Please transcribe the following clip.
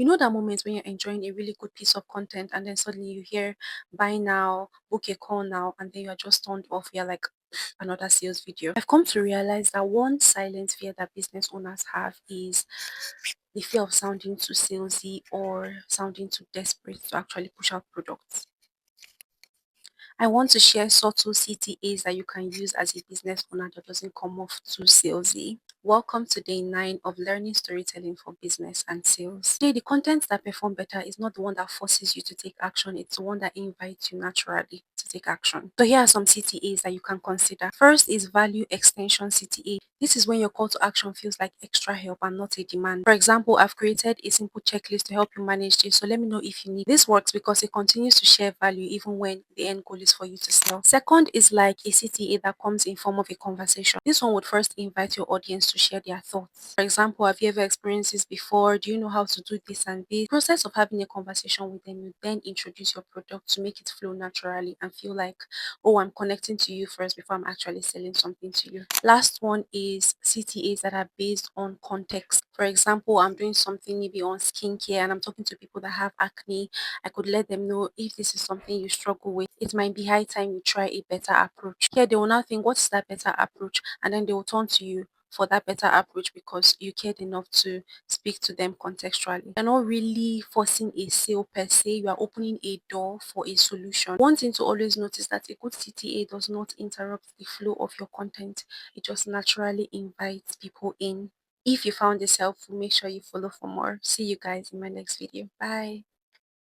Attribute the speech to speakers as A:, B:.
A: You know that moment when you're enjoying a really good piece of content and then suddenly you hear buy now, book a call now, and then you're just turned off. You're like another sales video. I've come to realize that one silent fear that business owners have is the fear of sounding too salesy or sounding too desperate to actually push out products. I want to share subtle CTAs that you can use as a business owner that doesn't come off too salesy. Welcome to day 9 of learning storytelling for business and sales. Today, the content that perform better is not the one that forces you to take action, it's the one that invites you naturally to take action. So here are some CTAs that you can consider. First is value extension CTA. This is when your call to action feels like extra help and not a demand. For example, I've created a simple checklist to help you manage this, so let me know if you need. This works because it continues to share value even when the end goal is for you to sell. Second is like a CTA that comes in form of a conversation. This one would first invite your audience to share their thoughts. For example, have you ever experienced this before? Do you know how to do this and this? The process of having a conversation with them, you then introduce your product to make it flow naturally and feel like, oh, I'm connecting to you first before I'm actually selling something to you. Last one is CTAs that are based on context. For example, I'm doing something maybe on skincare and I'm talking to people that have acne. I could let them know if this is something you struggle with, it might be high time you try a better approach. Here, they will now think, what's that better approach? And then they will turn to you for that better approach because you cared enough to speak to them contextually. You're not really forcing a sale per se, you are opening a door for a solution. One thing to always notice that a good CTA does not interrupt the flow of your content, it just naturally invites people in. If you found this helpful, make sure you follow for more. See you guys in my next video. Bye.